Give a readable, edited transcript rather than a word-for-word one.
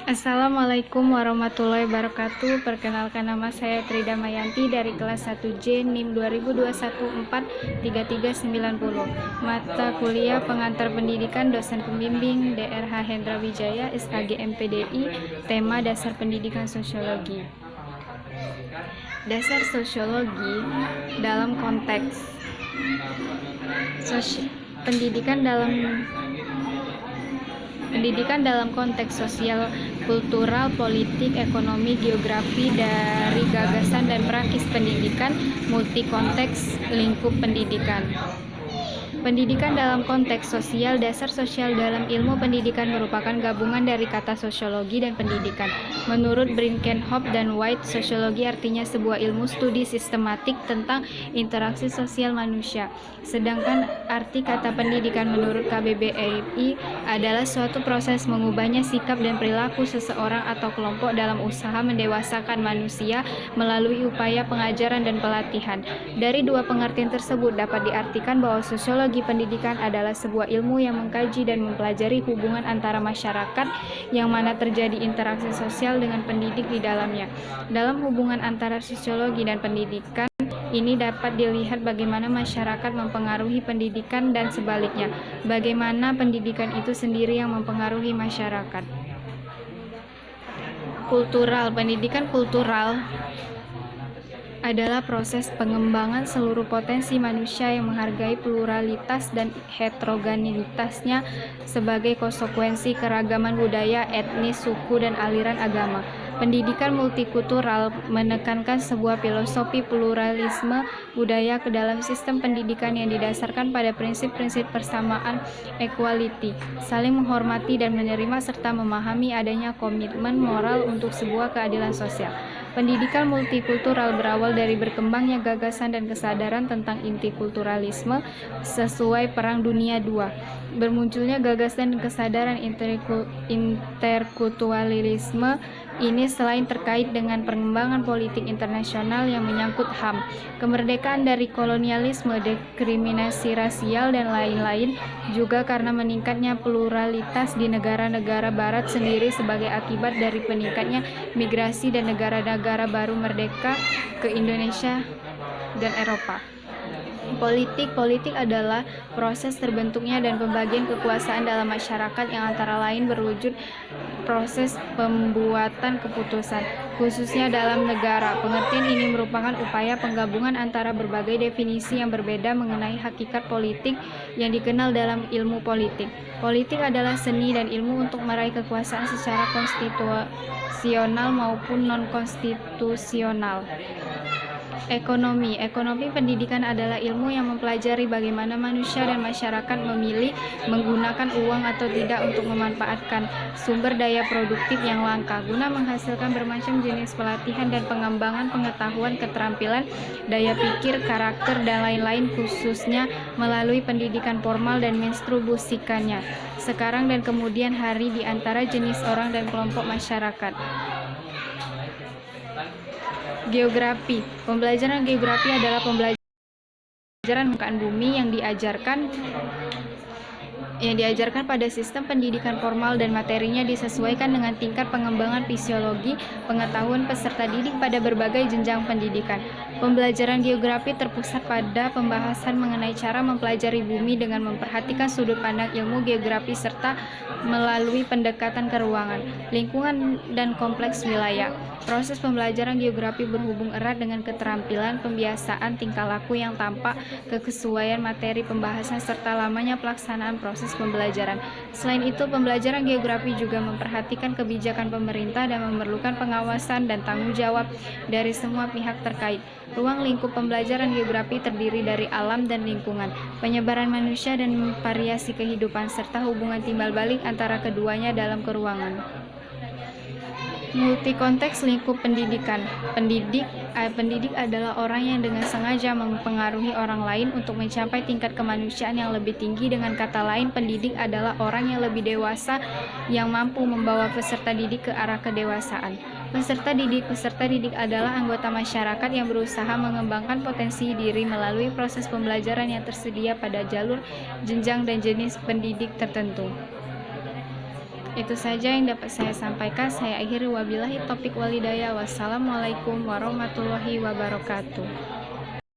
Assalamualaikum warahmatullahi wabarakatuh. Perkenalkan, nama saya Trida Mayanti dari kelas 1J NIM 2021-43390. Mata kuliah pengantar pendidikan, dosen pembimbing DRH Hendra Wijaya, SKG MPDI, tema dasar pendidikan sosiologi. Dasar sosiologi dalam konteks pendidikan dalam konteks sosial, kultural, politik, ekonomi, geografi dari gagasan dan praktis pendidikan, multi konteks, lingkup pendidikan. Pendidikan dalam konteks sosial. Dasar sosial dalam ilmu pendidikan merupakan gabungan dari kata sosiologi dan pendidikan. Menurut Brinkenhoff dan White, sosiologi artinya sebuah ilmu studi sistematik tentang interaksi sosial manusia. Sedangkan arti kata pendidikan menurut KBBI adalah suatu proses mengubahnya sikap dan perilaku seseorang atau kelompok dalam usaha mendewasakan manusia melalui upaya pengajaran dan pelatihan. Dari dua pengertian tersebut dapat diartikan bahwa sosiologi pendidikan adalah sebuah ilmu yang mengkaji dan mempelajari hubungan antara masyarakat yang mana terjadi interaksi sosial dengan pendidik di dalamnya. Dalam hubungan antara sosiologi dan pendidikan ini dapat dilihat bagaimana masyarakat mempengaruhi pendidikan dan sebaliknya, bagaimana pendidikan itu sendiri yang mempengaruhi masyarakat. Kultural. Pendidikan kultural adalah proses pengembangan seluruh potensi manusia yang menghargai pluralitas dan heterogenitasnya sebagai konsekuensi keragaman budaya, etnis, suku, dan aliran agama. Pendidikan multikultural menekankan sebuah filosofi pluralisme budaya ke dalam sistem pendidikan yang didasarkan pada prinsip-prinsip persamaan, equality, saling menghormati dan menerima serta memahami adanya komitmen moral untuk sebuah keadilan sosial. Pendidikan multikultural berawal dari berkembangnya gagasan dan kesadaran tentang intikulturalisme sesuai Perang Dunia II. Bermunculnya gagasan dan kesadaran interkulturalisme ini selain terkait dengan perkembangan politik internasional yang menyangkut HAM, kemerdekaan dari kolonialisme, diskriminasi rasial, dan lain-lain, juga karena meningkatnya pluralitas di negara-negara barat sendiri sebagai akibat dari peningkatnya migrasi dan negara-negara baru merdeka ke Indonesia dan Eropa. Politik adalah proses terbentuknya dan pembagian kekuasaan dalam masyarakat yang antara lain berwujud proses pembuatan keputusan, khususnya dalam negara. Pengertian ini merupakan upaya penggabungan antara berbagai definisi yang berbeda mengenai hakikat politik yang dikenal dalam ilmu politik. Politik adalah seni dan ilmu untuk meraih kekuasaan secara konstitusional maupun non-konstitusional. Ekonomi pendidikan adalah ilmu yang mempelajari bagaimana manusia dan masyarakat memilih menggunakan uang atau tidak untuk memanfaatkan sumber daya produktif yang langka guna menghasilkan bermacam jenis pelatihan dan pengembangan pengetahuan, keterampilan, daya pikir, karakter, dan lain-lain, khususnya melalui pendidikan formal dan mendistribusikannya sekarang dan kemudian hari di antara jenis orang dan kelompok masyarakat. Geografi. Pembelajaran geografi adalah pembelajaran permukaan bumi yang diajarkan pada sistem pendidikan formal dan materinya disesuaikan dengan tingkat pengembangan fisiologi pengetahuan peserta didik pada berbagai jenjang pendidikan. Pembelajaran geografi terpusat pada pembahasan mengenai cara mempelajari bumi dengan memperhatikan sudut pandang ilmu geografi serta melalui pendekatan ke ruangan, lingkungan, dan kompleks wilayah. Proses pembelajaran geografi berhubung erat dengan keterampilan, pembiasaan, tingkah laku yang tampak, kesesuaian materi pembahasan, serta lamanya pelaksanaan proses pembelajaran. Selain itu, pembelajaran geografi juga memperhatikan kebijakan pemerintah dan memerlukan pengawasan dan tanggung jawab dari semua pihak terkait. Ruang lingkup pembelajaran geografi terdiri dari alam dan lingkungan, penyebaran manusia dan variasi kehidupan, serta hubungan timbal balik antara keduanya dalam keruangan. Multikonteks lingkup pendidikan. Pendidik adalah orang yang dengan sengaja mempengaruhi orang lain untuk mencapai tingkat kemanusiaan yang lebih tinggi. Dengan kata lain, pendidik adalah orang yang lebih dewasa yang mampu membawa peserta didik ke arah kedewasaan. Peserta didik adalah anggota masyarakat yang berusaha mengembangkan potensi diri melalui proses pembelajaran yang tersedia pada jalur, jenjang, dan jenis pendidik tertentu. Itu saja yang dapat saya sampaikan. Saya akhiri, wabillahi taufiq walhidayah. Wassalamualaikum warahmatullahi wabarakatuh.